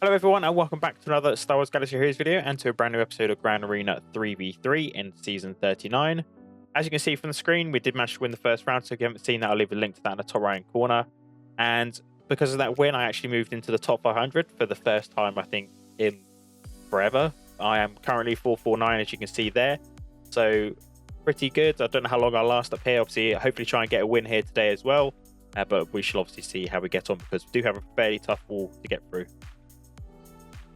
Hello everyone and welcome back to another Star Wars Galaxy Heroes video and to a brand new episode of Grand Arena 3v3 in Season 39. As you can see from the screen, we did manage to win the first round, so if you haven't seen that, I'll leave a link to that in the top right hand corner. And because of that win, I actually moved into the top 500 for the first time, I think, in forever. I am currently 449, as you can see there. So, pretty good. I don't know how long I'll last up here. Obviously, hopefully try and get a win here today as well. But we shall obviously see how we get on, because we do have a fairly tough wall to get through.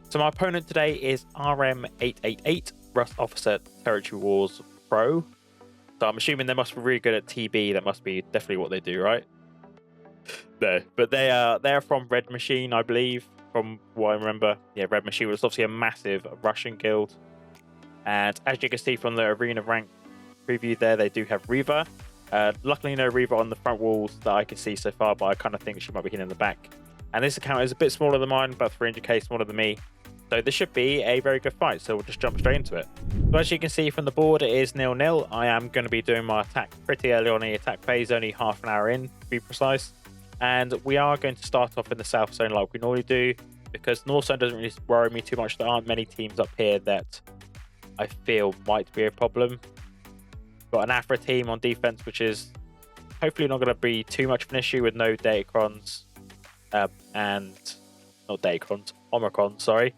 So my opponent today is RM888, Rust Officer Territory Wars Pro. So I'm assuming they must be really good at TB. That must be definitely what they do, right? No, but they're from Red Machine, I believe, from what I remember. Yeah, Red Machine was obviously a massive Russian guild. And as you can see from the arena rank preview there, they do have Reva. Luckily no Reva on the front walls that I can see so far, but I kind of think she might be hidden in the back. And this account is a bit smaller than mine, about 300k smaller than me. So this should be a very good fight, so we'll just jump straight into it. So as you can see from the board, it is 0-0. I am going to be doing my attack pretty early on in the attack phase, only half an hour in, to be precise. And we are going to start off in the south zone like we normally do, because north zone doesn't really worry me too much. There aren't many teams up here that I feel might be a problem. Got an Aphra team on defense, which is hopefully not going to be too much of an issue with no Datacrons, and not Datacrons, Omicron, sorry.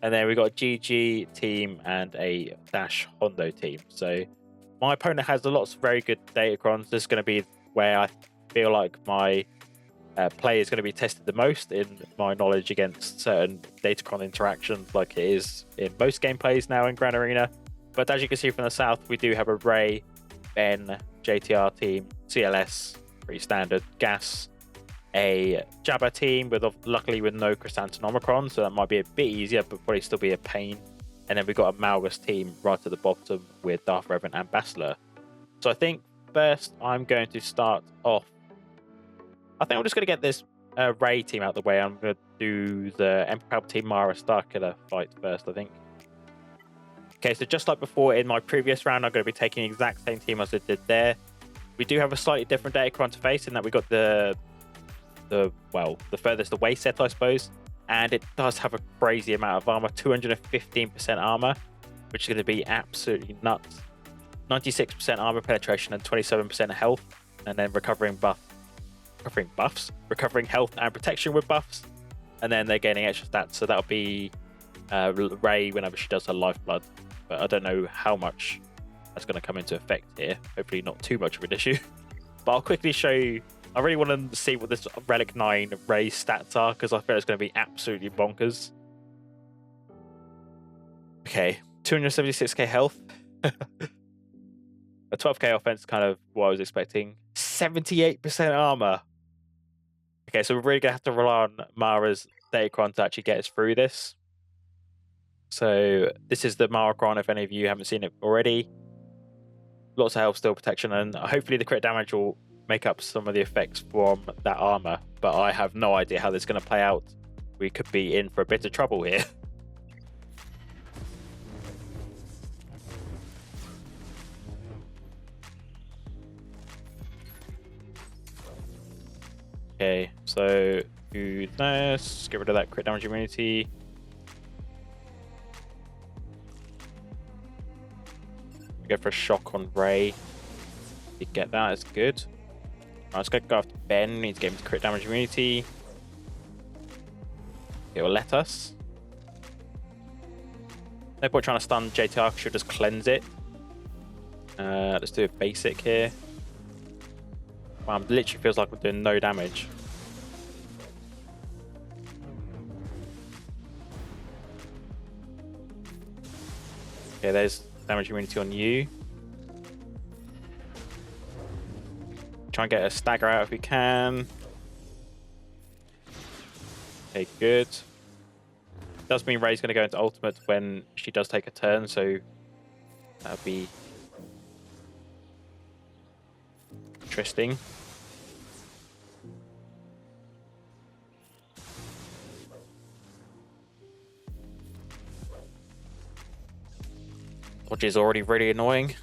And then we got a GG team and a Dash Hondo team. So my opponent has lots of very good Datacrons. This is going to be where I feel like my play is going to be tested the most in my knowledge against certain Datacron interactions, like it is in most gameplays now in Grand Arena. But as you can see from the south, we do have a Rey Ben JTR team, CLS, pretty standard, gas, a Jabba team with luckily with no Chrysanthemum Omicron, so that might be a bit easier, but probably still be a pain. And then we've got a Malgus team right at the bottom with Darth Revan and Bastilla. So I think first I'm going to start off. I think I'm just going to get this Rey team out of the way. I'm going to do the Emperor Palpatine Mara Starkiller fight first, I think. Okay, so just like before in my previous round, I'm going to be taking the exact same team as I did there. We do have a slightly different Datacron to face in that we got the furthest away set, I suppose, and it does have a crazy amount of armor, 215% armor, which is going to be absolutely nuts. 96% armor penetration and 27% health, and then recovering health and protection with buffs, and then they're gaining extra stats. So that'll be Rey whenever she does her lifeblood, but I don't know how much that's going to come into effect here. Hopefully not too much of an issue. But I'll quickly show you. I really want to see what this Relic 9 Rey stats are, because I feel it's going to be absolutely bonkers. Okay, 276k health. A 12k offense is kind of what I was expecting. 78% armor. Okay, so we're really going to have to rely on Mara's Datacron to actually get us through this. So this is the Maracron, if any of you haven't seen it already. Lots of health, still protection, and hopefully the crit damage will make up some of the effects from that armor, but I have no idea how this is going to play out. We could be in for a bit of trouble here. Okay, so goodness, get rid of that crit damage immunity. Go for a shock on Rey. You get that, it's good. Right, let's go after Ben. Need to get him to crit damage immunity. It will let us. No point trying to stun JTR, should just cleanse it. Let's do a basic here. Wow, it literally feels like we're doing no damage. Okay, there's damage immunity on you. Try and get a stagger out if we can. Okay, good. Does mean Rey's going to go into ultimate when she does take a turn, so that'll be interesting. Which is already really annoying.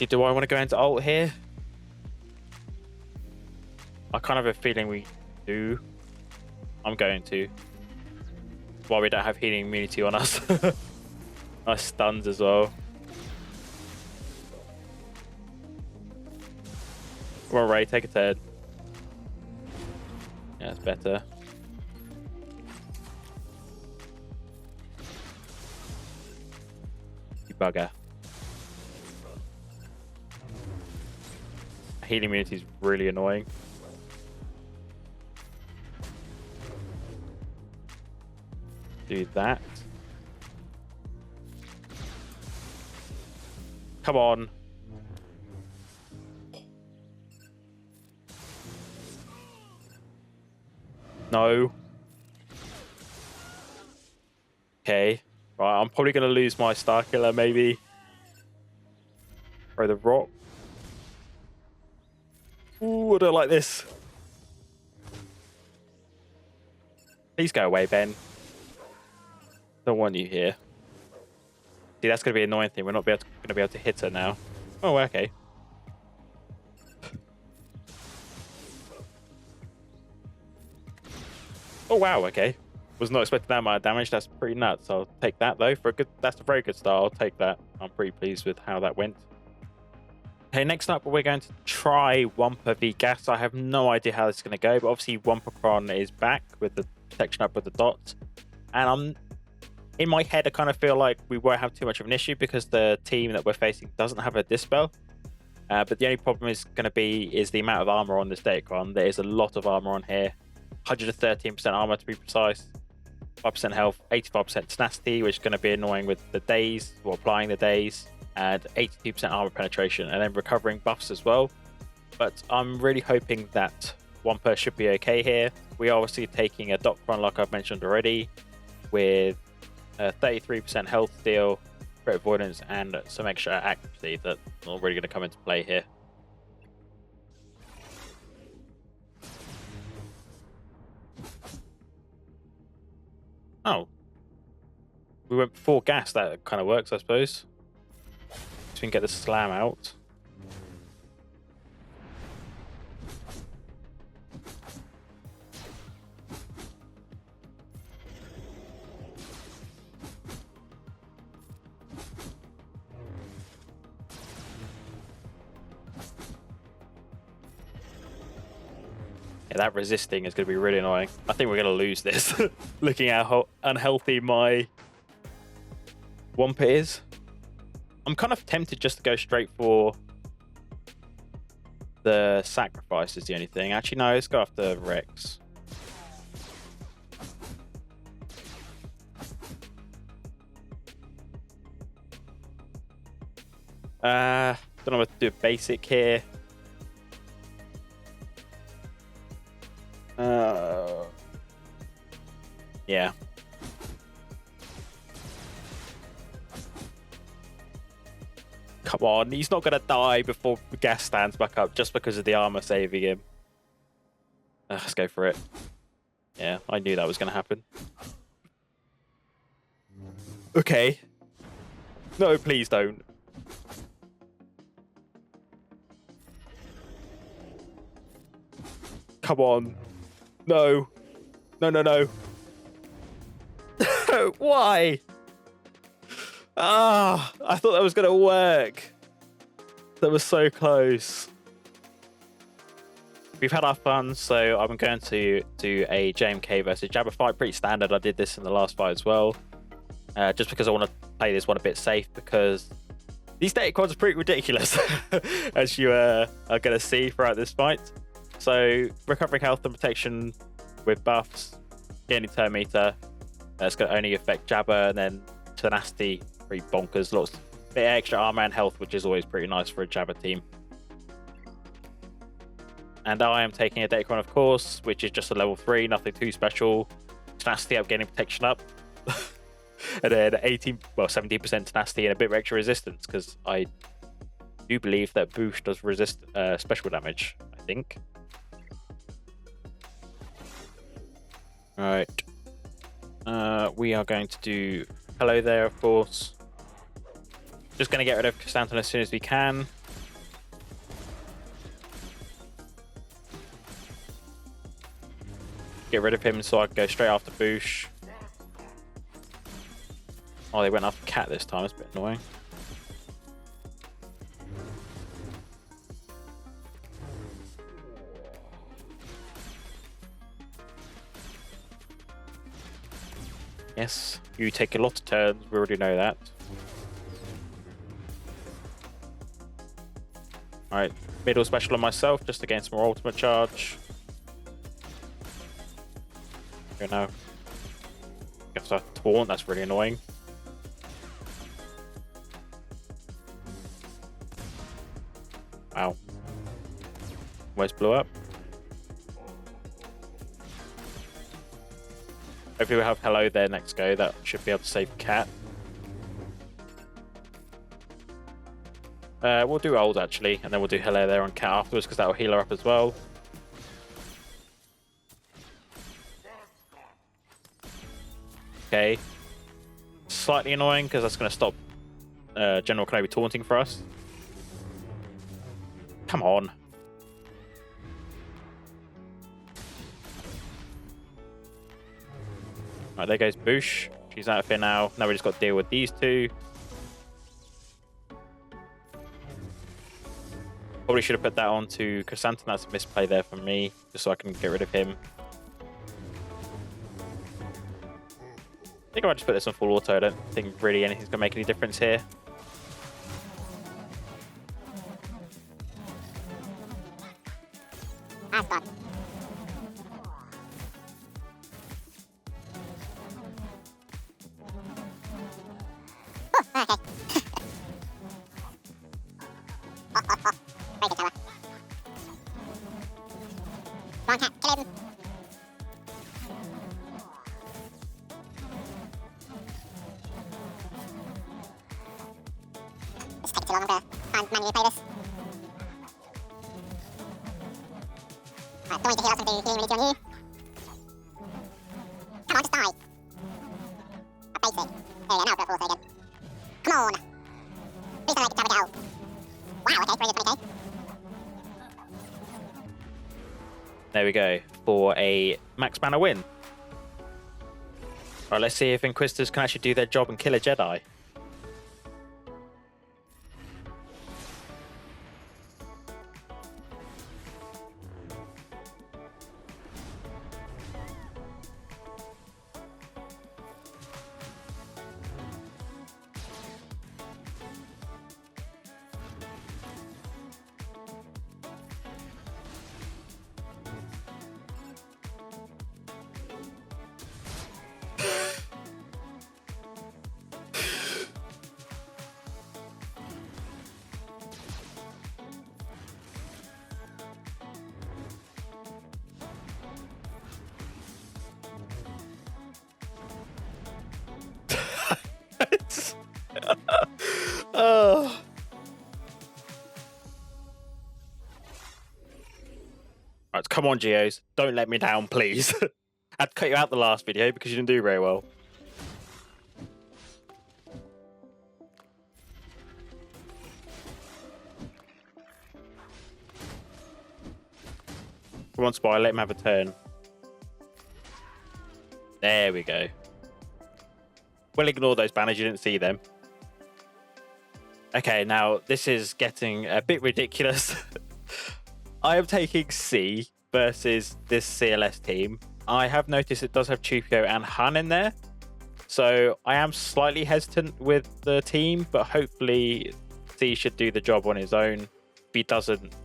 Do I want to go into ult here? I kind of have a feeling we do. I'm going to. While we don't have healing immunity on us. Nice stuns as well. Come on, Rey, take a turn. Yeah, that's better. You bugger. Healing immunity is really annoying. Do that. Come on. No. Okay. Right, I'm probably going to lose my Starkiller, maybe. Throw the rock. Ooh, I don't like this. Please go away, Ben. Don't want you here. See, that's going to be an annoying thing. We're not going to be able to hit her now. Oh, okay. Oh, wow, okay. Was not expecting that amount of damage. That's pretty nuts. I'll take that, though. That's a very good start. I'll take that. I'm pretty pleased with how that went. Okay, next up, we're going to try Wampa v Gas. I have no idea how this is going to go, but obviously Wampacron is back with the protection up with the dots. And in my head, I kind of feel like we won't have too much of an issue because the team that we're facing doesn't have a Dispel. But the only problem is going to be the amount of armor on this Datacron. There is a lot of armor on here. 113% armor to be precise. 5% health, 85% tenacity, which is going to be annoying with the daze, or applying the daze. And 82% armor penetration, and then recovering buffs as well. But I'm really hoping that Wampa should be okay here. We are obviously taking a Docron, like I've mentioned already, with 33% health steal, crit avoidance, and some extra accuracy that's not really going to come into play here. Oh. We went before gas, that kind of works, I suppose. So we can get the slam out. Yeah, that resisting is going to be really annoying. I think we're going to lose this. Looking at how unhealthy my Wampa is. I'm kind of tempted just to go straight for the sacrifice is the only thing. Actually, no, let's go after Rex. Don't know what to do basic here. Yeah. Come on, he's not going to die before the gas stands back up just because of the armor saving him. Let's go for it. Yeah, I knew that was going to happen. Okay. No, please don't. Come on. No. No, no, no. Why? Ah, I thought that was going to work. That was so close. We've had our fun, so I'm going to do a JMK versus Jabba fight. Pretty standard. I did this in the last fight as well. Just because I want to play this one a bit safe, because these data quads are pretty ridiculous, as you are going to see throughout this fight. So, recovering health and protection with buffs, gaining turn meter. That's going to only affect Jabba, and then tenacity. Pretty bonkers. Lots bit of extra armor and health, which is always pretty nice for a Jabba team. And I am taking a Datacron, of course, which is just a level 3, nothing too special. Tenacity up, getting protection up. And then 17% tenacity and a bit of extra resistance, because I do believe that Boushh does resist special damage, I think. Right. We are going to do hello there, of course. Just going to get rid of Chrysanthemum as soon as we can. get rid of him so I can go straight after Boushh. Oh, they went after Cat this time. It's a bit annoying. Yes, you take a lot of turns. We already know that. Alright, middle special on myself just to gain some more ultimate charge. Go now. Have to taunt, that's really annoying. Wow. Almost blew up. Hopefully we'll have Hello there next go. That should be able to save Cat. We'll do Old actually, and then we'll do Hello there on Cat afterwards because that will heal her up as well. Okay. Slightly annoying because that's going to stop General Kenobi taunting for us. Come on. Right, there goes Boushh. She's out of here now. Now we just got to deal with these two. Probably should have put that on to Chrysanthemum. That's a misplay there from me, just so I can get rid of him. I think I might just put this on full auto. I don't think really anything's going to make any difference here. There we go, for a max mana win. Alright, let's see if Inquisitors can actually do their job and kill a Jedi. Oh. Right, come on, Geos. Don't let me down, please. I had to cut you out the last video because you didn't do very well. Come on, Spy. Let him have a turn. There we go. We'll ignore those banners. You didn't see them. Okay, now this is getting a bit ridiculous. I am taking C versus this CLS team. I have noticed it does have Chewpio and Han in there. So I am slightly hesitant with the team, but hopefully C should do the job on his own. If he doesn't,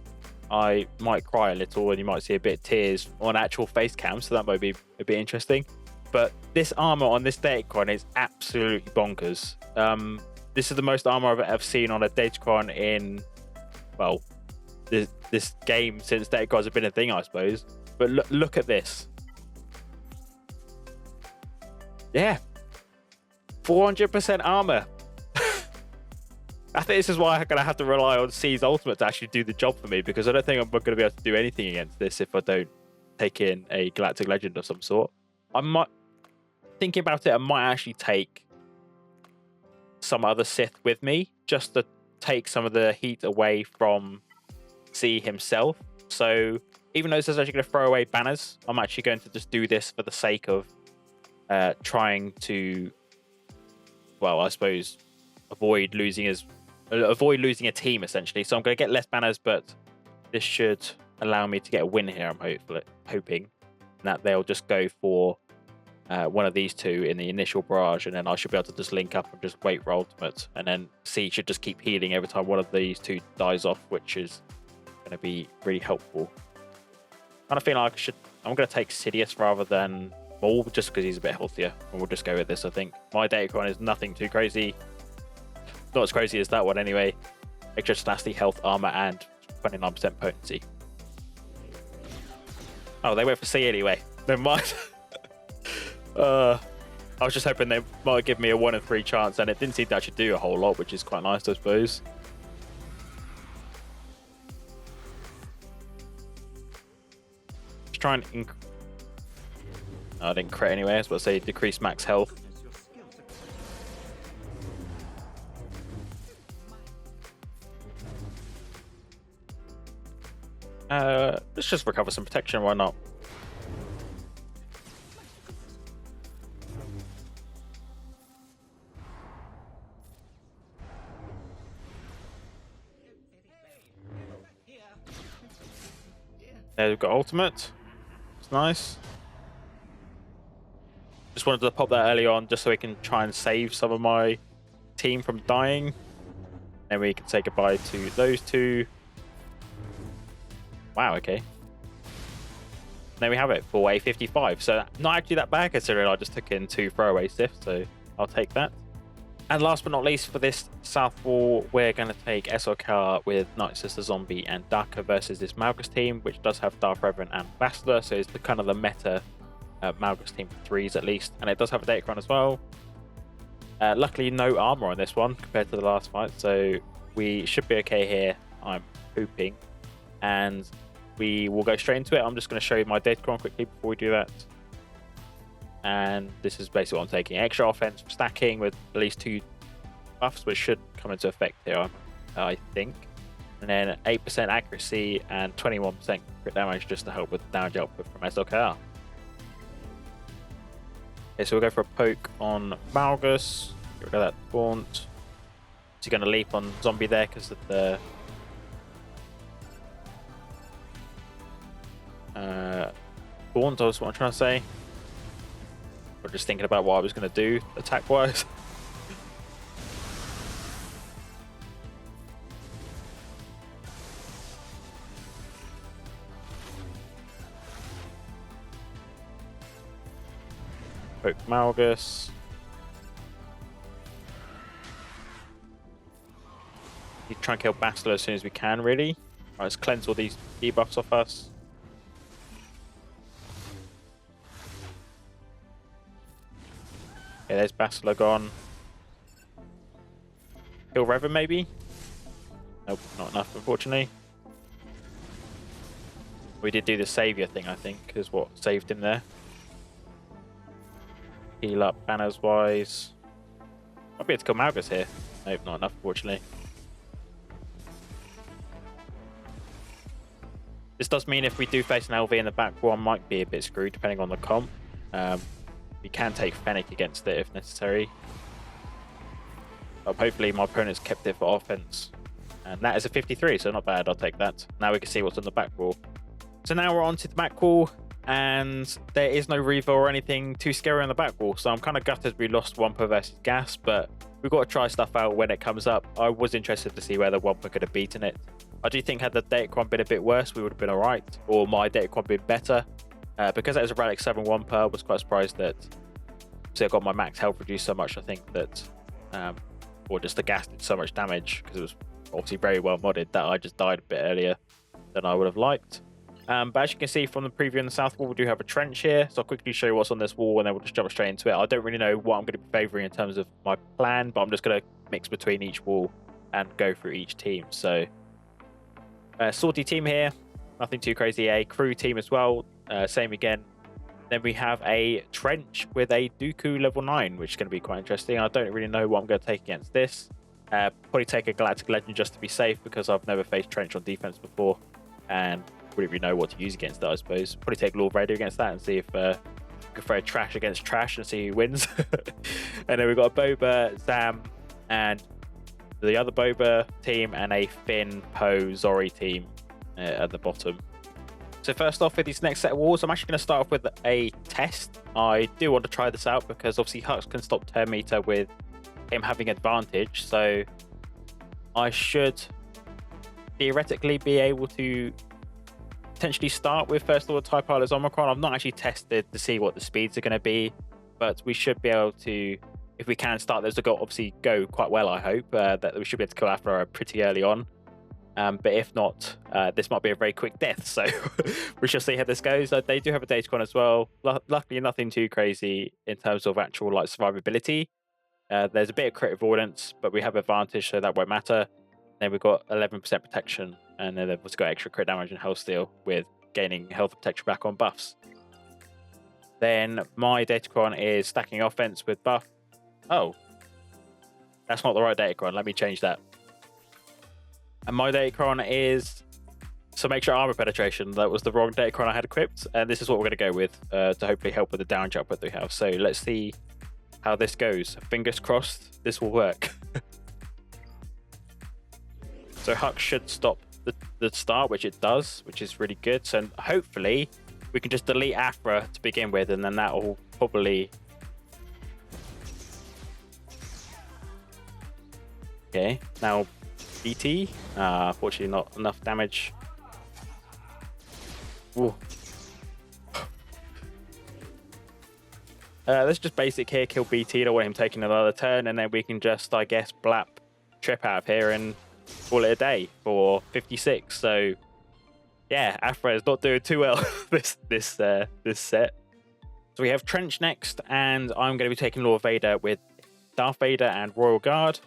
I might cry a little and you might see a bit of tears on actual face cam, so that might be a bit interesting. But this armor on this Datacron is absolutely bonkers. This is the most armor I've ever seen on a Datacron in, well, this game since Datacrons have been a thing, I suppose. But look at this. Yeah. 400% armor. I think this is why I'm going to have to rely on C's ultimate to actually do the job for me, because I don't think I'm going to be able to do anything against this if I don't take in a Galactic Legend of some sort. I might, thinking about it, I might actually take some other Sith with me just to take some of the heat away from C himself. So even though this is actually going to throw away banners, I'm actually going to just do this for the sake of trying to, well, I suppose, avoid losing a team essentially. So I'm going to get less banners, but this should allow me to get a win here. I'm hoping that they'll just go for one of these two in the initial barrage, and then I should be able to just link up and just wait for ultimate, and then C should just keep healing every time one of these two dies off, which is going to be really helpful. Kind of feel like I'm going to take Sidious rather than Maul, just because he's a bit healthier, and we'll just go with this. I think my Datacron is nothing too crazy, not as crazy as that one anyway. Extra tenacity, health, armor, and 29% potency. Oh, they went for C anyway. Never mind. I was just hoping they might give me a 1 in 3 chance, and it didn't seem to actually do a whole lot, which is quite nice, I suppose. Just try and I didn't crit anyway. I was about to say decrease max health. Let's just recover some protection. Why not? There, we've got ultimate. It's nice. Just wanted to pop that early on just so we can try and save some of my team from dying. Then we can say goodbye to those two. Wow, okay. There we have it for a 55. So not actually that bad considering I just took in 2 throwaway sifts, so I'll take that. And last but not least for this South Wall, we're going to take SLKR with Night Sister Zombie and Daka versus this Malgus team, which does have Darth Reverend and Bastilla, so it's the kind of the meta Malgus team for 3s at least. And it does have a Datacron as well. Luckily no armor on this one compared to the last fight, so we should be okay here, I'm hoping. And we will go straight into it. I'm just going to show you my Datacron quickly before we do that. And this is basically what I'm taking. Extra offense stacking with at least 2 buffs, which should come into effect here, I think. And then 8% accuracy and 21% crit damage just to help with the damage output from SLKR. Okay, so we'll go for a poke on Malgus. Get rid of that taunt. So you're going to leap on Zombie there because of the taunt, is what I'm trying to say. Or just thinking about what I was going to do attack wise. Poke Malgus. You try and kill Bastilla as soon as we can, really. Right, let's cleanse all these debuffs off us. Okay, there's Bastilla gone. Kill Revan maybe? Nope, not enough unfortunately. We did do the saviour thing, I think, is what saved him there. Heal up banners wise. Might be able to kill Malgus here. Nope, not enough unfortunately. This does mean if we do face an LV in the back wall, I might be a bit screwed depending on the comp. We can take Fennec against it if necessary. But hopefully my opponent's kept it for offense. And that is a 53, so not bad, I'll take that. Now we can see what's on the back wall. So now we're on to the back wall, and there is no Reaver or anything too scary on the back wall. So I'm kind of gutted we lost Wampa versus Gas, but we've got to try stuff out when it comes up. I was interested to see whether Wampa could have beaten it. I do think had the Datacron been a bit worse, we would have been alright, or my Datacron been better. Because that was a Relic 7 Wampa, I was quite surprised that I got my max health reduced so much. I think that, or just the gas did so much damage because it was obviously very well modded that I just died a bit earlier than I would have liked. But as you can see from the preview in the south wall, we do have a trench here. So I'll quickly show you what's on this wall and then we'll just jump straight into it. I don't really know what I'm going to be favouring in terms of my plan, but I'm just going to mix between each wall and go through each team. So, sortie team here, nothing too crazy. A crew team as well, same again. Then we have a trench with a Dooku level 9, which is going to be quite interesting. I don't really know what I'm going to take against this. Probably take a Galactic Legend just to be safe because I've never faced trench on defense before. And wouldn't really know what to use against that, I suppose. Probably take Lord Vader against that and see if we could throw trash against trash and see who wins. And then we've got a Boba, Zam, and the other Boba team, and a Finn, Poe, Zorii team at the bottom. So first off, with these next set of wars, I'm actually going to start off with a test. I do want to try this out because obviously Hux can stop turn meter with him having advantage. So I should theoretically be able to potentially start with First Order TIE Pilots Omicron. I've not actually tested to see what the speeds are going to be, but we should be able to, if we can start those to go, obviously go quite well, I hope, that we should be able to kill Aphra pretty early on. But if not, this might be a very quick death, so we shall see how this goes. They do have a Datacron as well. Luckily, nothing too crazy in terms of actual like survivability. There's a bit of crit avoidance, but we have advantage, so that won't matter. Then we've got 11% protection, and then we've got extra crit damage and health steal with gaining health and protection back on buffs. Then my Datacron is stacking offense with buff. Oh, that's not the right Datacron. Let me change that. And my Datacron is some extra armor penetration. That was the wrong Datacron I had equipped, and this is what we're going to go with to hopefully help with the down jump that we have. So let's see how this goes. Fingers crossed this will work. So Hux should stop the start, which it does, which is really good. So hopefully we can just delete Aphra to begin with, and then that will probably... Okay, now BT. Fortunately not enough damage. Ooh. Let's just basic here, kill BT. Don't want him taking another turn, and then we can just, I guess, blap trip out of here and call it a day for 56. So yeah, Aphra is not doing too well this set. So we have Trench next, and I'm going to be taking Lord Vader with Darth Vader and Royal Guard,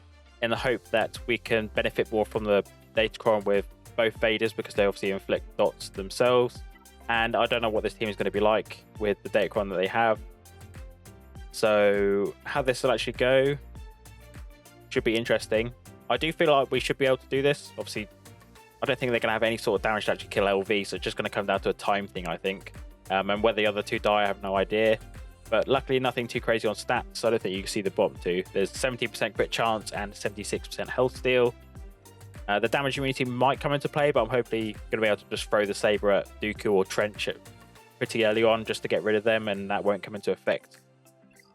in the hope that we can benefit more from the Datacron with both Vaders, because they obviously inflict dots themselves. And I don't know what this team is going to be like with the Datacron that they have. So how this will actually go should be interesting. I do feel like we should be able to do this. Obviously, I don't think they're going to have any sort of damage to actually kill LV, so it's just going to come down to a time thing, I think. And whether the other two die, I have no idea. But luckily, nothing too crazy on stats, so I don't think you can see the bottom two. There's 17% crit chance and 76% health steal. The damage immunity might come into play, but I'm hopefully going to be able to just throw the saber at Dooku or Trench pretty early on just to get rid of them, and that won't come into effect.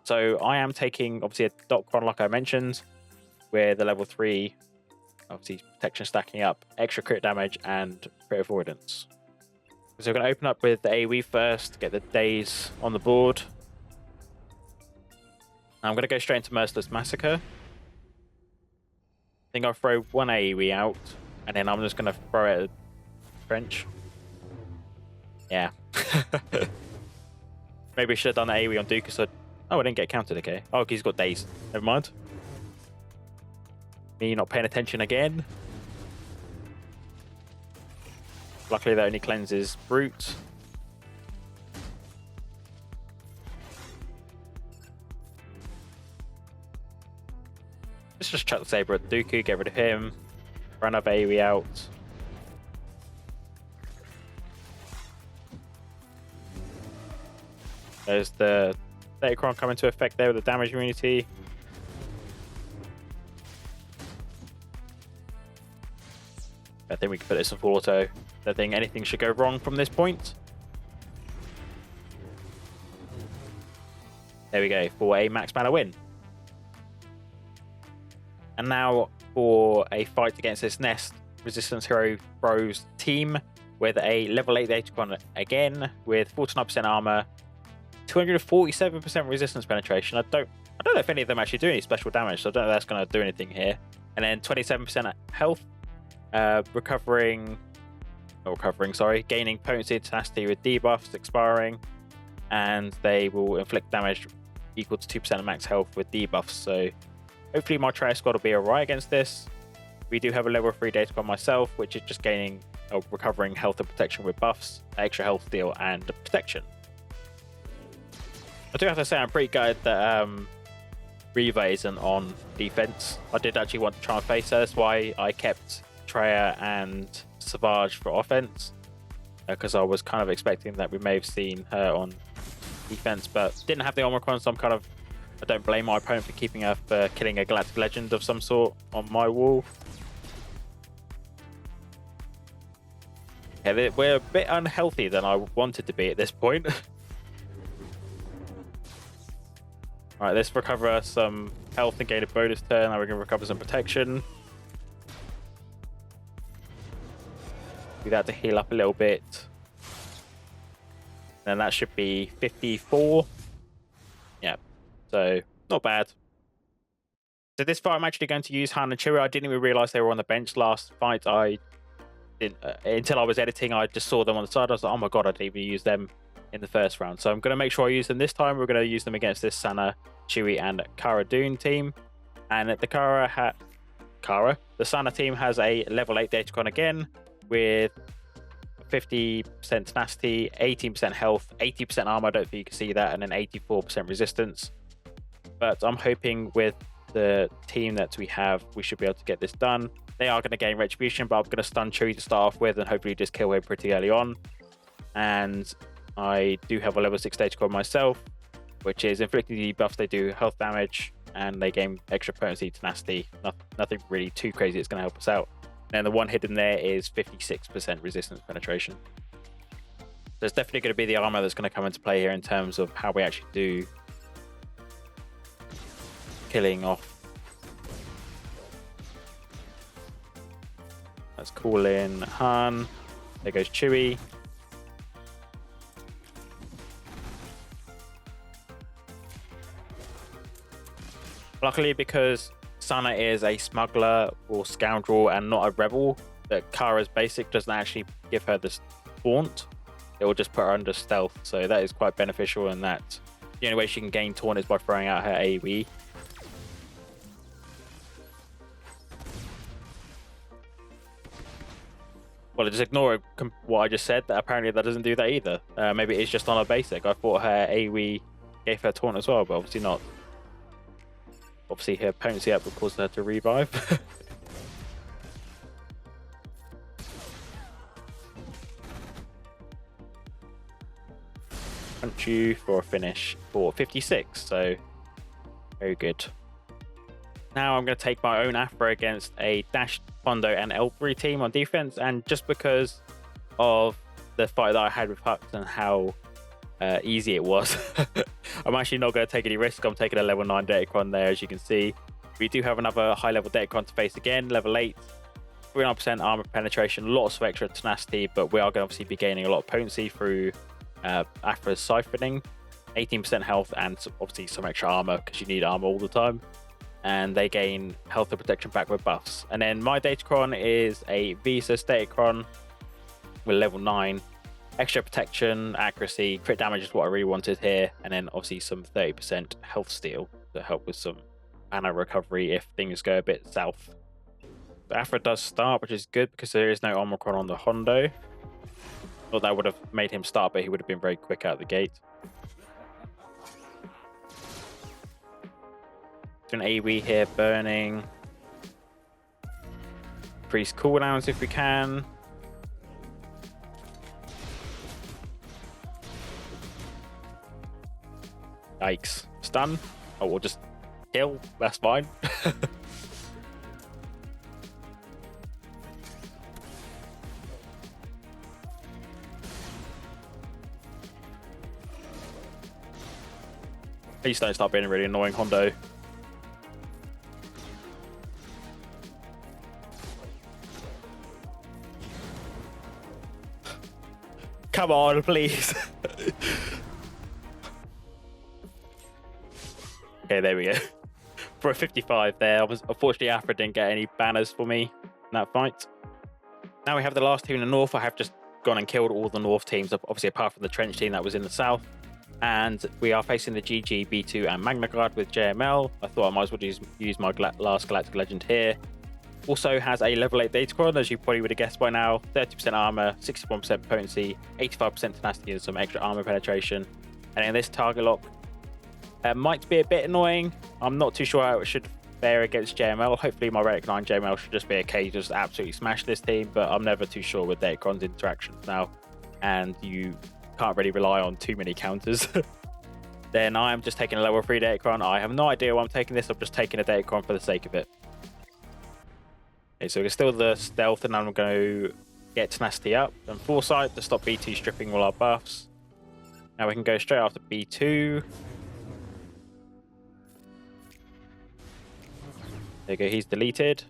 So I am taking, obviously, a Datacron like I mentioned, where the level 3, obviously, protection stacking up, extra crit damage, and crit avoidance. So we're going to open up with the AoE first, get the days on the board. I'm going to go straight into Merciless Massacre. I think I'll throw one AoE out, and then I'm just going to throw it at Trench. Yeah. Maybe I should have done the AoE on Dooku, so... Oh, I didn't get counted, okay. Oh, he's got days. Never mind. Me not paying attention again. Luckily, that only cleanses Brute. Let's just chuck the saber at Dooku, get rid of him. Run up AoE out. There's the Datacron coming into effect there with the damage immunity. I think we can put this in full auto. I don't think anything should go wrong from this point. There we go, for a max mana win. And now for a fight against this Nest Resistance Hero Bros team with a level 8 Datacron again with 49% armor, 247% resistance penetration. I don't know if any of them actually do any special damage, so I don't know if that's going to do anything here. And then 27% health, gaining potency and tenacity with debuffs expiring, and they will inflict damage equal to 2% of max health with debuffs. So hopefully my Traya squad will be alright against this. We do have a level 3 Datacron myself, which is just gaining or recovering health and protection with buffs, extra health steal, and protection. I do have to say I'm pretty glad that Reva isn't on defense. I did actually want to try and face her. That's why I kept Traya and Savage for offense. because I was kind of expecting that we may have seen her on defense, but didn't have the Omicron, so I don't blame my opponent for keeping her for killing a Galactic Legend of some sort on my wall. Yeah, we're a bit unhealthy than I wanted to be at this point. Alright, let's recover some health and gain a bonus turn. Now we can recover some protection. Do that to heal up a little bit. And that should be 54. Yeah, so not bad. So this fight I'm actually going to use Han and Chewie. I didn't even realize they were on the bench last fight. I didn't until I was editing. I just saw them on the side. I was like, oh my god, I didn't even use them in the first round. So I'm going to make sure I use them this time. We're going to use them against this Sana, Chewie, and Cara Dune team. And the the Sana team has a level 8 Datacron again with 50% tenacity, 18% health, 80% armor. I don't think you can see that, and then 84% resistance. But I'm hoping with the team that we have, we should be able to get this done. They are going to gain retribution, but I'm going to stun Chewie to start off with and hopefully just kill him pretty early on. And I do have a level 6 Datacron myself, which is inflicting debuffs. They do health damage and they gain extra potency, tenacity. Nothing really too crazy that's going to help us out. And the one hidden there is 56% resistance penetration. So it's definitely going to be the armor that's going to come into play here in terms of how we actually do killing off. Let's call in Han. There goes Chewie. Luckily, because Sana is a smuggler or scoundrel and not a rebel, that Cara's basic doesn't actually give her this taunt. It will just put her under stealth, so that is quite beneficial in that the only way she can gain taunt is by throwing out her AoE. Well, just ignore what I just said, that apparently that doesn't do that either. Maybe it's just on her basic. I thought her AoE gave her taunt as well, but obviously not. Obviously her potency up would cause her to revive. Punch you for a finish for 56, so very good. Now I'm going to take my own Aphra against a Dash, Hondo and L3 team on defense, and just because of the fight that I had with Hux and how easy it was, I'm actually not going to take any risk. I'm taking a level 9 Datacron there, as you can see. We do have another high level Datacron to face again, level 8, 39% armor penetration, lots of extra tenacity, but we are going to obviously be gaining a lot of potency through Aphra's siphoning, 18% health, and obviously some extra armor because you need armor all the time. And they gain health and protection back with buffs. And then my Datacron is a Visas Datacron with level 9. Extra protection, accuracy, crit damage is what I really wanted here. And then obviously some 30% health steal to help with some mana recovery if things go a bit south. The Aphra does start, which is good because there is no Omicron on the Hondo. Well, that would have made him start, but he would have been very quick out the gate. An AoE here burning. Increase cooldowns if we can. Yikes. Stun. Oh, we'll just kill. That's fine. Please don't start being really annoying, Hondo. Come on, please. Okay, there we go. For a 55 there. Unfortunately, Aphra didn't get any banners for me in that fight. Now we have the last team in the north. I have just gone and killed all the north teams, obviously apart from the Trench team that was in the south. And we are facing the GG B2 and Magna Guard with JML. I thought I might as well use my last Galactic Legend here. Also has a level 8 Datacron, as you probably would have guessed by now. 30% armor, 61% potency, 85% tenacity, and some extra armor penetration. And in this target lock, might be a bit annoying. I'm not too sure how it should fare against JML. Hopefully my Relic 9 JML should just be okay, just absolutely smash this team, but I'm never too sure with Datacron's interactions now. and you can't really rely on too many counters, then I am just taking a level 3 Datacron. I have no idea why I'm taking this. I'm just taking a Datacron for the sake of it. Okay, so we're still the stealth, and I'm going to get tenacity up and foresight to stop B2 stripping all our buffs. Now we can go straight after B2. There you go, he's deleted.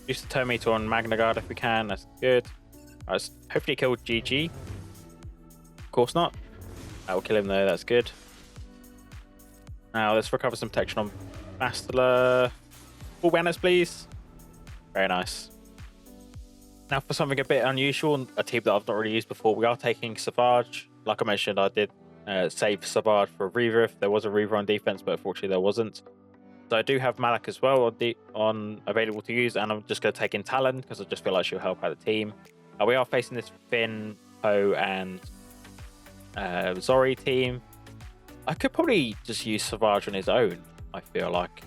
Use the Terminator on Magna Guard if we can, that's good. Let's hopefully kill GG. Of course not. That will kill him though, that's good. Now let's recover some protection on Bastilla. Full banners, please. Very nice. Now for something a bit unusual, a team that I've not really used before, we are taking Savage. Like I mentioned, I did save Savage for a Reaver if there was a Reaver on defense, but unfortunately there wasn't. So I do have Malak as well on available to use, and I'm just going to take in Talon because I just feel like she'll help out the team. We are facing this Finn, Poe, and Zorii team. I could probably just use Savage on his own, I feel like.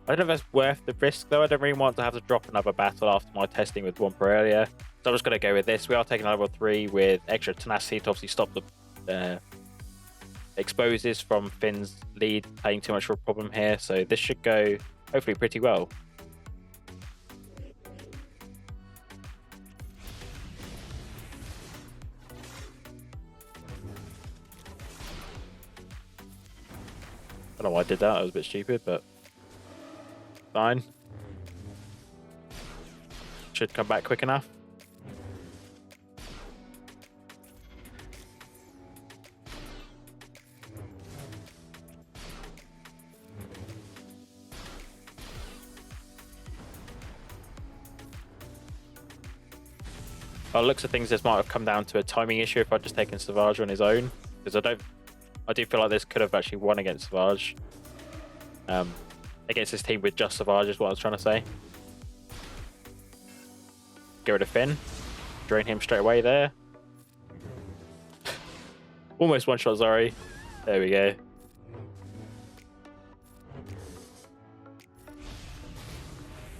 I don't know if that's worth the risk, though. I don't really want to have to drop another battle after my testing with Wampa earlier. So I'm just going to go with this. We are taking level 3 with extra tenacity to obviously stop the exposes from Finn's lead playing too much of a problem here. So this should go hopefully pretty well. I don't know why I did that. That was a bit stupid, but fine. Should come back quick enough. By the looks of things, this might have come down to a timing issue if I'd just taken Savage on his own, because I do feel like this could have actually won against Savage. Against this team with just Savage is what I was trying to say. Get rid of Finn. Drain him straight away there. Almost one-shot Zorii. There we go.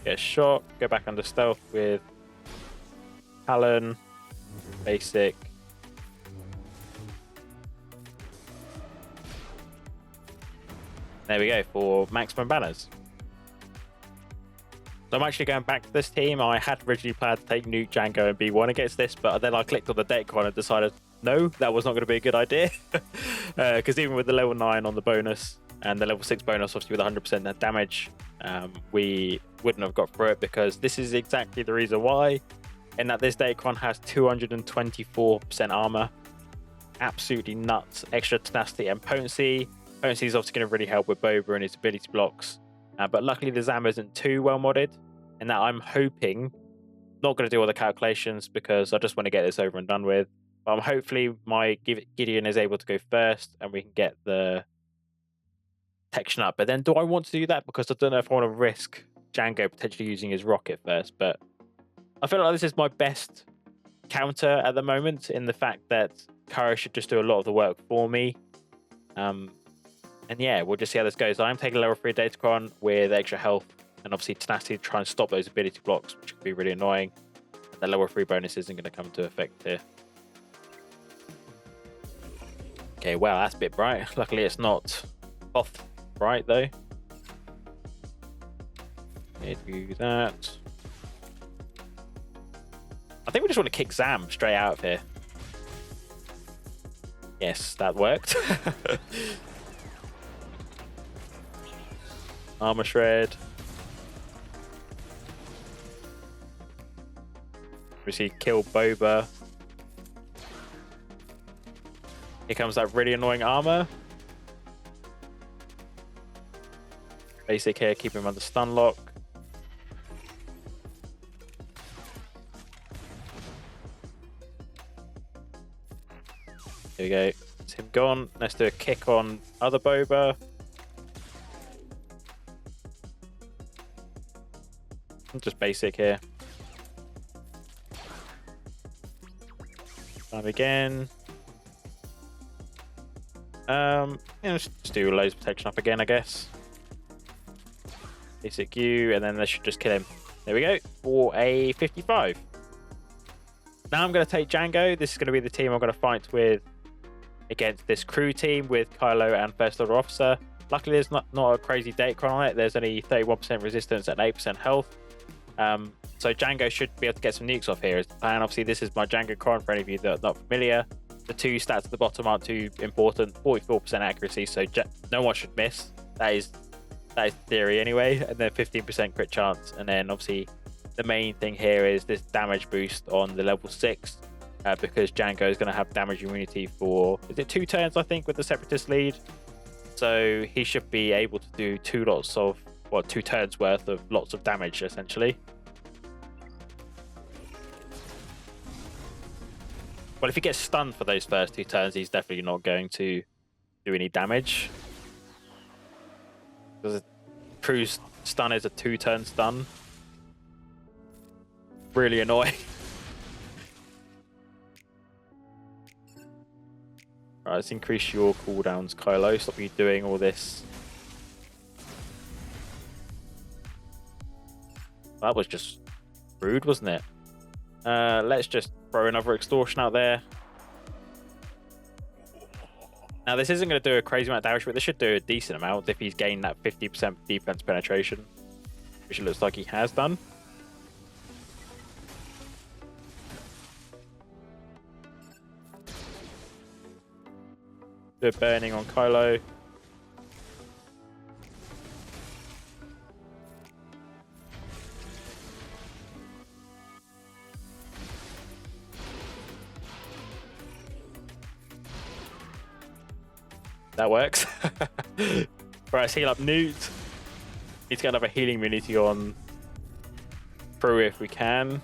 Get a shot. Go back under stealth with Talon. Basic. There we go for maximum banners. So I'm actually going back to this team. I had originally planned to take Nute, Django, and B1 against this, but then I clicked on the Datacron and decided, no, that was not going to be a good idea. Because even with the level 9 on the bonus and the level 6 bonus, obviously with 100% damage, we wouldn't have got through it, because this is exactly the reason why, in that this Datacron has 224% armor. Absolutely nuts. Extra tenacity and potency. Potency is obviously going to really help with Boba and his ability blocks. But luckily the Zam isn't too well modded, and that I'm hoping, not going to do all the calculations because I just want to get this over and done with, but hopefully my Gideon is able to go first and we can get the protection up. But then do I want to do that? Because I don't know if I want to risk Django potentially using his rocket first, but I feel like this is my best counter at the moment, in the fact that Cara should just do a lot of the work for me. And yeah, we'll just see how this goes. I'm taking a level 3 Datacron with extra health and obviously tenacity to try and stop those ability blocks, which could be really annoying. The level 3 bonus isn't going to come into effect here. Okay, wow, that's a bit bright. Luckily it's not off bright though. Okay, do that. I think we just want to kick Zam straight out of here. Yes, that worked. Armor shred. We see kill Boba. Here comes that really annoying armor. Basic here, keep him under stun lock. There we go. It's him gone. Let's do a kick on other Boba. Just basic here. Time again. Yeah, let's just do loads of protection up again, I guess. basic U, and then they should just kill him. There we go, for a 55. Now I'm going to take Django. This is going to be the team I'm going to fight with against this crew team with Kylo and First Order Officer. Luckily, there's not a crazy Datacron on it. There's only 31% resistance and 8% health. So Django should be able to get some nukes off here. And obviously, this is my Django Cron for any of you that are not familiar. The two stats at the bottom aren't too important. 44% accuracy, so no one should miss. That is theory anyway. And then 15% crit chance. And then obviously, the main thing here is this damage boost on the level 6. Because Django is going to have damage immunity for, is it 2 turns, I think, with the Separatist lead? So he should be able to do 2 turns worth of lots of damage, essentially. Well, if he gets stunned for those first 2 turns, he's definitely not going to do any damage. Because a crew's stun is a 2-turn stun. Really annoying. Right, let's increase your cooldowns, Kylo. Stop you doing all this. That was just rude, wasn't it? Let's just throw another extortion out there. Now, this isn't going to do a crazy amount of damage, but this should do a decent amount if he's gained that 50% defense penetration, which it looks like he has done. Good burning on Kylo. That works. Right, let's heal up Nute. Need to get another healing immunity on Crew if we can.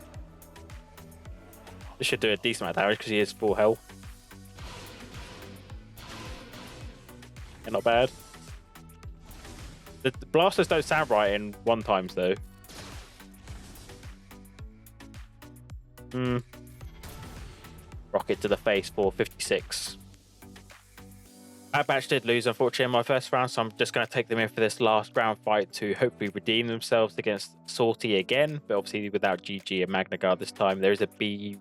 This should do a decent amount of damage because he is full health. Yeah, not bad. The blasters don't sound right in 1 times though. Rocket to the face for 56. Bad Batch did lose, unfortunately, in my first round, so I'm just going to take them in for this last round fight to hopefully redeem themselves against Zorii again, but obviously without GG and Magna Guard this time. There is a B8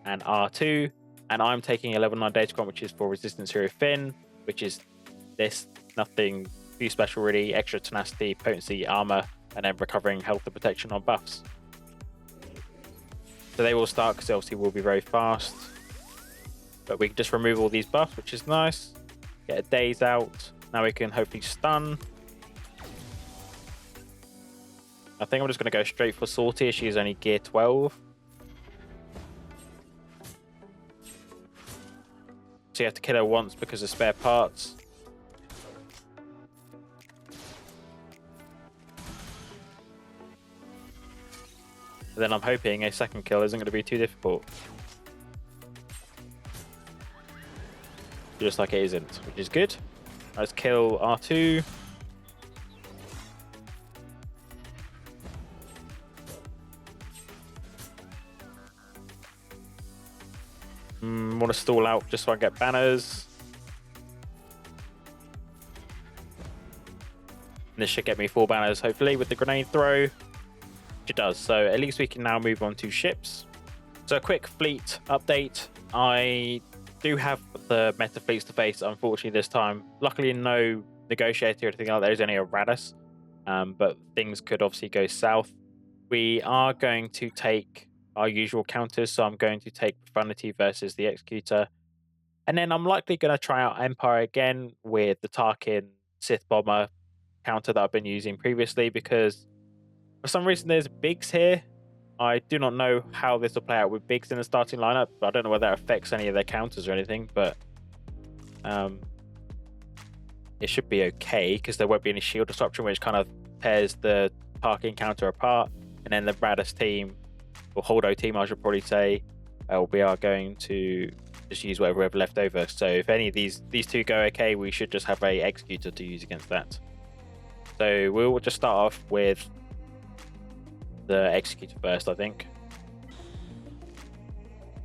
and R2, and I'm taking a level 9 Datacron, which is for Resistance Hero Finn, which is this, nothing too special really, extra tenacity, potency, armor, and then recovering health and protection on buffs. So they will start because they obviously will be very fast. But we can just remove all these buffs, which is nice. Get a daze out. Now we can hopefully stun. I think I'm just going to go straight for Zorii. She's only gear 12. So you have to kill her once because of spare parts. And then I'm hoping a second kill isn't going to be too difficult. Just like it isn't, which is good. Let's kill R2. Want to stall out just so I get banners. And this should get me 4 banners, hopefully, with the grenade throw. Which it does. So at least we can now move on to ships. So a quick fleet update. I do have the meta fleets to face, unfortunately, this time. Luckily, no negotiator or anything like that. There's only a Radis. But things could obviously go south. We are going to take our usual counters. So I'm going to take Profundity versus the Executor. And then I'm likely going to try out Empire again with the Tarkin Sith Bomber counter that I've been using previously, because for some reason there's Biggs here. I do not know how this will play out with Biggs in the starting lineup, but I don't know whether that affects any of their counters or anything, but it should be okay because there won't be any shield disruption, which kind of tears the Tarkin counter apart. And then the Radis team, or Hondo team, I should probably say, we are going to just use whatever we have left over. So if any of these two go okay, we should just have a Executor to use against that. So we'll just start off with the Executor first, I think.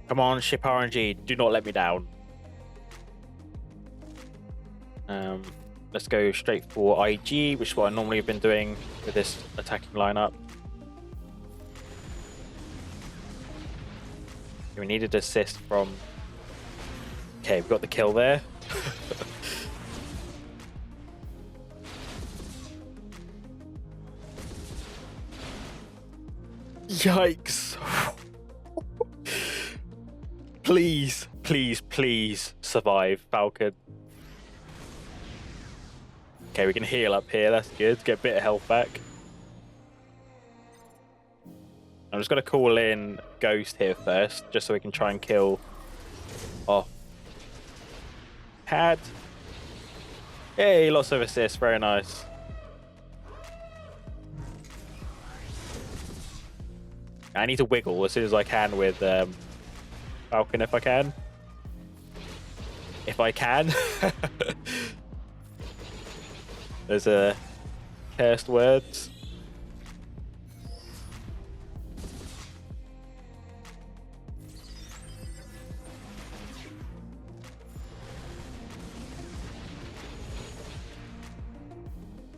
Come on, ship RNG, do not let me down. let's go straight for IG, which is what I normally have been doing with this attacking lineup. We needed assist from... Okay, we got the kill there. Yikes. Please, please, please survive, Falcon. Okay, we can heal up here. That's good. Get a bit of health back. I'm just going to call in Ghost here first, just so we can try and kill off Pad. Hey, lots of assists. Very nice. I need to wiggle as soon as I can with Falcon, if I can. If I can. There's a cursed words.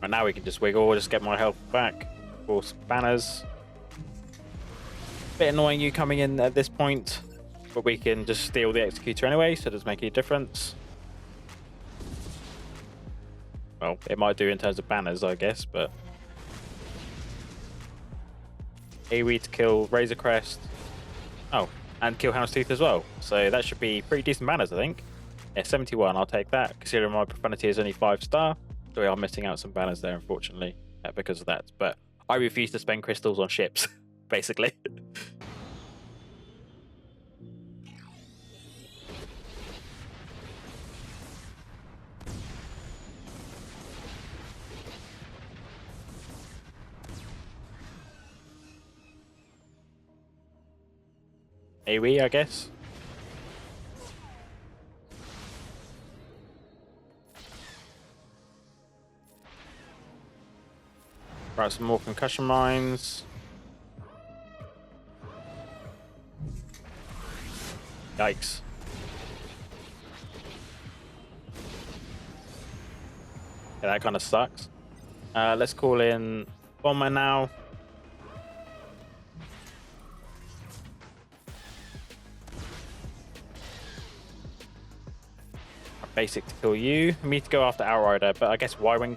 And now we can just wiggle, just get my health back. Of course, banners. Bit annoying you coming in at this point, but we can just steal the executor anyway, so it doesn't make any difference. Well, it might do in terms of banners, I guess, but... AoE to kill Razor Crest. Oh, and kill Houndstooth as well. So that should be pretty decent banners, I think. Yeah, 71, I'll take that, considering my profanity is only 5-star. So we are missing out some banners there, unfortunately, because of that. But I refuse to spend crystals on ships, basically. AoE, I guess. Right, some more concussion mines. Yikes. Yeah, that kind of sucks. Let's call in Bomber now. Basic to kill you. We need to go after Outrider, but I guess Y-Wing.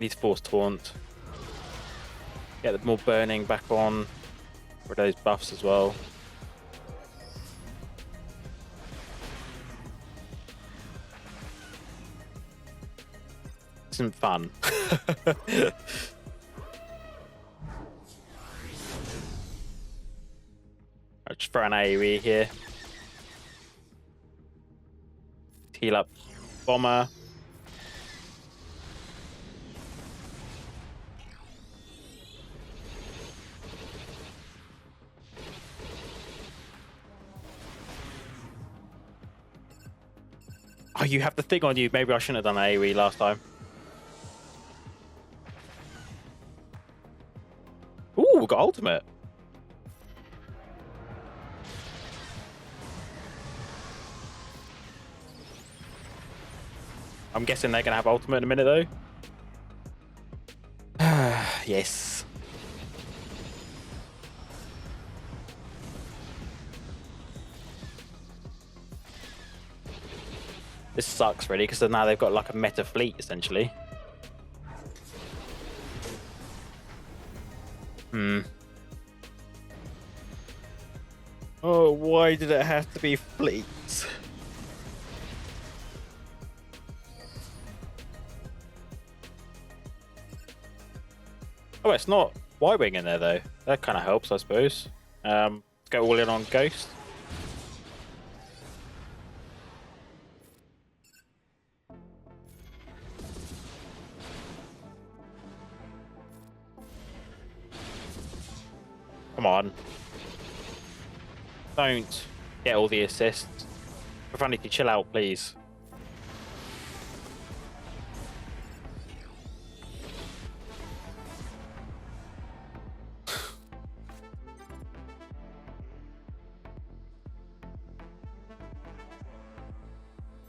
Need to force taunt. Get the more burning back on for those buffs as well. Isn't fun. I'll just throw an AoE here. Heal up Bomber. Oh, you have the thing on you. Maybe I shouldn't have done AoE last time. Ooh, we got ultimate. I'm guessing they're going to have ultimate in a minute, though. Yes. This sucks, really, because now they've got like a meta fleet, essentially. Oh, why did it have to be fleets? Oh, it's not Y-Wing in there, though. That kind of helps, I suppose. Let's go all in on Ghost. Come on. Don't get all the assists. Profanity, chill out, please.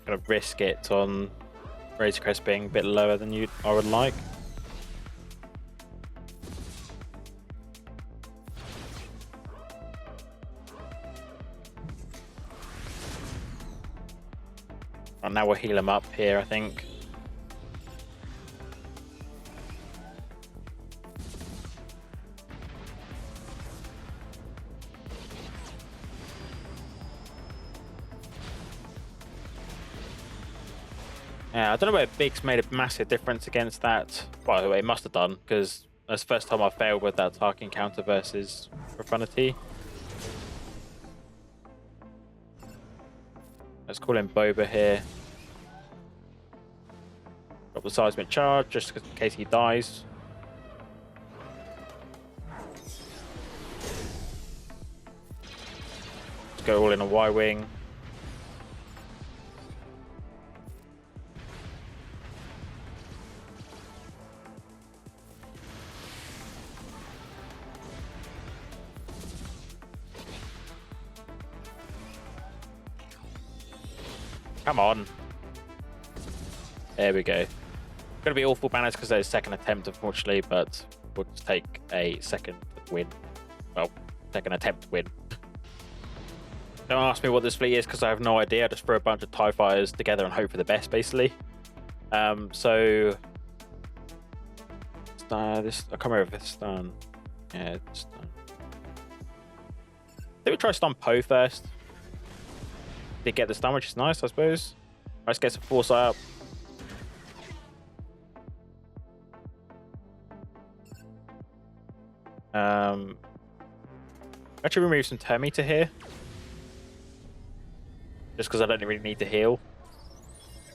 Gonna risk it on Razor Crest being a bit lower than I would like. And now we'll heal him up here, I think. Yeah, I don't know whether Big's made a massive difference against that. By the way, it must have done, because that's the first time I failed with that Tark encounter versus Profundity. Let's call in Boba here. Drop the seismic charge just in case he dies. Let's go all in a Y-wing. Come on. There we go. Gonna be awful banners because there's second attempt, unfortunately, but we'll just take a second win. Well, second attempt win. Don't ask me what this fleet is because I have no idea. I just throw a bunch of TIE fighters together and hope for the best, basically. So this I can't remember if it's done. Yeah, it's done. I think we try stun Poe first. Did get the stun, which is nice, I suppose. Let's get some foresight up. Actually remove some Terminator here. Just because I don't really need to heal.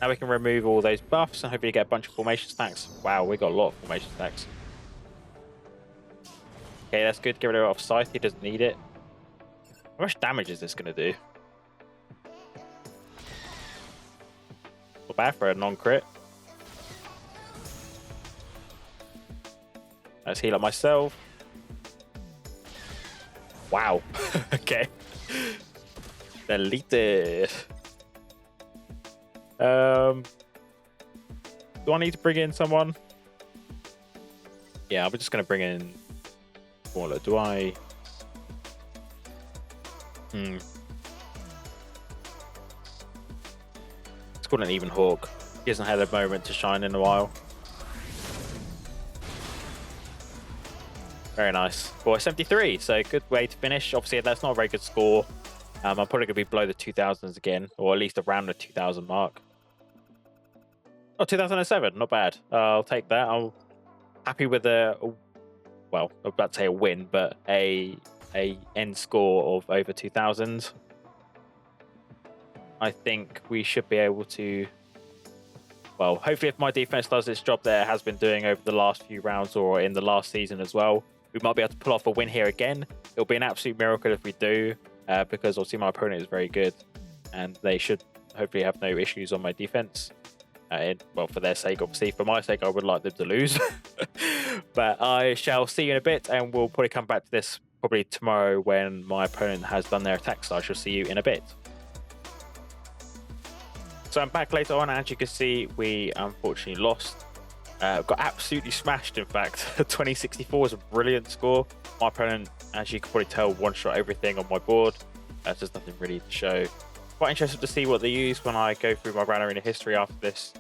Now we can remove all those buffs and hopefully get a bunch of formation stacks. Wow, we got a lot of formation stacks. Okay, that's good. Get rid of Scythe, he doesn't need it. How much damage is this going to do? Not bad for a non-crit. Let's heal up myself. Wow. Okay. Deleted. Do I need to bring in someone? Yeah, I'm just going to bring in Waller. Do I? It's called an even Hawk. He hasn't had a moment to shine in a while. Very nice. Well, 73, so good way to finish. Obviously, that's not a very good score. I'm probably going to be below the 2000s again, or at least around the 2000 mark. Oh, 2007, not bad. I'll take that. I'm happy with a, well, I'm about to say a win, but a end score of over 2000. I think we should be able to, well, hopefully if my defense does its job that it has been doing over the last few rounds or in the last season as well, we might be able to pull off a win here again. It'll be an absolute miracle if we do, because obviously my opponent is very good and they should hopefully have no issues on my defense. Well, for their sake, obviously. For my sake, I would like them to lose. But I shall see you in a bit, and we'll probably come back to this probably tomorrow when my opponent has done their attack, so I shall see you in a bit. So I'm back later on, and as you can see, we unfortunately lost. Got absolutely smashed, in fact. 2064 is a brilliant score. My opponent, as you can probably tell, one-shot everything on my board. There's nothing really to show. Quite interested to see what they use when I go through my Grand Arena history after this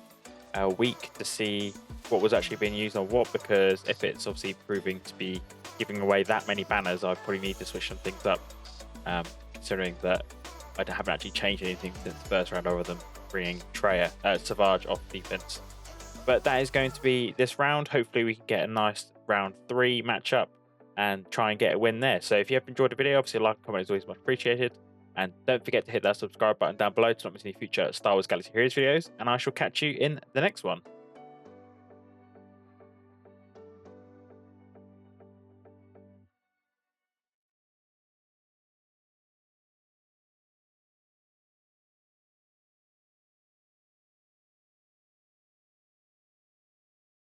week to see what was actually being used on what, because if it's obviously proving to be giving away that many banners, I probably need to switch some things up, considering that I haven't actually changed anything since the first round other than bringing Traya, Savage off defense. But that is going to be this round. Hopefully we can get a nice round 3 matchup and try and get a win there. So if you have enjoyed the video, obviously a like and comment is always much appreciated. And don't forget to hit that subscribe button down below to not miss any future Star Wars Galaxy Heroes videos. And I shall catch you in the next one.